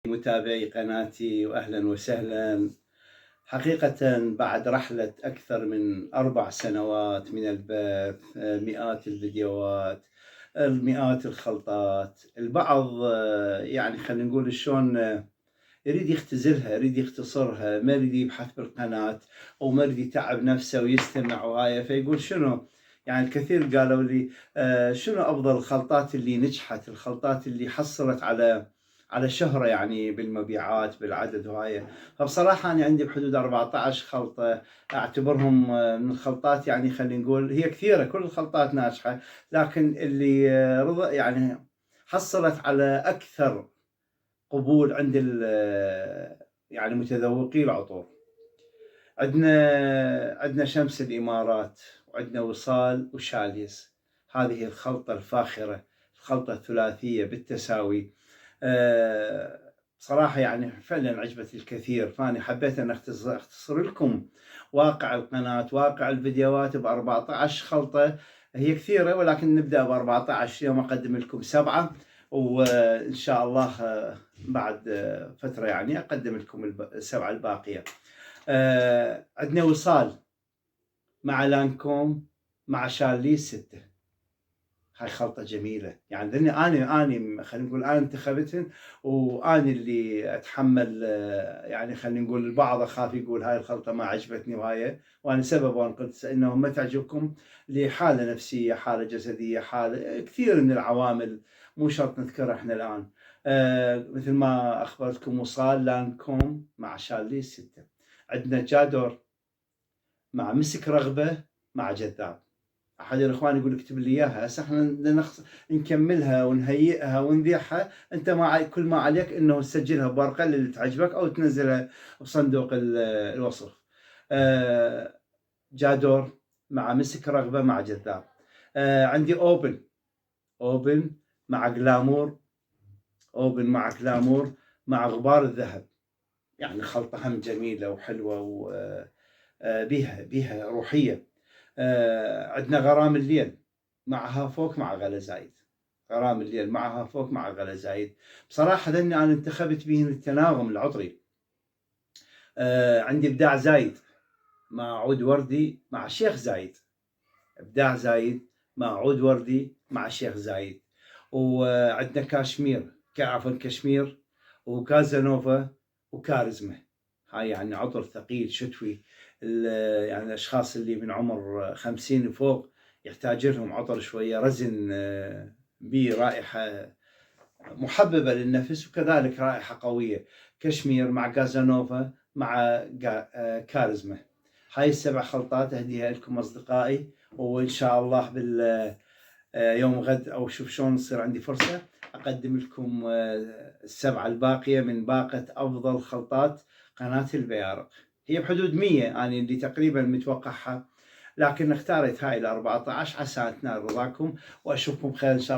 متابعي قناتي وأهلا وسهلا. حقيقة بعد رحلة أكثر من 4 سنوات من البث، مئات الفيديوهات، مئات الخلطات، البعض يعني خلينا نقول شلون يريد يختزلها، يريد يختصرها، ما يريد يبحث بالقناة أو ما يريد يتعب نفسه ويستمع وهاي، فيقول شنو يعني. الكثير قالوا لي شنو أفضل الخلطات اللي نجحت، الخلطات اللي حصلت على شهرة يعني بالمبيعات بالعدد وهاي. فبصراحة أنا عندي بحدود 14 خلطة أعتبرهم من الخلطات، يعني خلينا نقول هي كثيرة، كل الخلطات ناجحة، لكن اللي رضى يعني حصلت على أكثر قبول عند يعني متذوقي العطور. عندنا شمس الإمارات، وعندنا وصال وشاليز. هذه الخلطة الفاخرة، الخلطة الثلاثية بالتساوي. بصراحة يعني فعلا عجبت الكثير، فأنا حبيت أن أختصر لكم واقع القناة، واقع الفيديوهات ب 14 خلطة. هي كثيرة ولكن نبدأ ب 14، اليوم أقدم لكم 7، وإن شاء الله بعد فترة يعني أقدم لكم ال7 الباقية. عندنا وصال مع لانكوم مع شارليز 6. هاي خلطة جميلة، يعني لأني أنا خلينا نقول أنا انتخبتهن، وأنا اللي أتحمل يعني خلينا نقول البعض أخاف يقول هاي الخلطة ما عجبتني وهاي، وأنا سبب وأنا قلت إنه ما تعجبكم لحالة نفسية، حالة جسدية، حالة كثير من العوامل مو شرط نذكرها إحنا الآن. مثل ما أخبرتكم وصال لانكوم مع شارليز 6. عندنا جادور مع مسك رغبة مع جذاب. احد الاخوان يقول اكتب لي اياها، هسه احنا نكملها ونهيئها ونذيعها، انت كل ما عليك انه تسجلها بورقه اللي تعجبك او تنزلها بصندوق الوصف. جادور مع مسك رغبه مع جذاب. عندي اوبن مع جلامور، اوبن مع جلامور مع غبار الذهب. يعني خلطه هم جميله وحلوه وبيها روحيه. عندنا غرام الليل معها فوق مع غلا زايد. غرام الليل معها فوق مع غلا زايد. بصراحة ذني أنا انتخبت بهن التناغم العطري. عندي إبداع زايد مع عود وردي مع شيخ زايد. إبداع زايد مع عود وردي مع شيخ زايد. وعندنا كشمير وكازانوفا وكاريزما. هاي يعني عطر ثقيل شتوي، يعني الأشخاص اللي من عمر 50 وفوق يحتاج لهم عطر شوية رزن، برائحة محببة للنفس وكذلك رائحة قوية. كشمير مع كازانوفا مع كاريزما. هاي ال7 خلطات أهديها لكم أصدقائي، وإن شاء الله يوم غد أو شوف شلون يصير عندي فرصة أقدم لكم ال7 الباقية من باقة أفضل خلطات قناة البيارق. هي بحدود 100 أنا اللي تقريبا متوقعها، لكن اختارت هاي ال14 عشان تنال رضاكم، وأشوفكم خير إن شاء الله.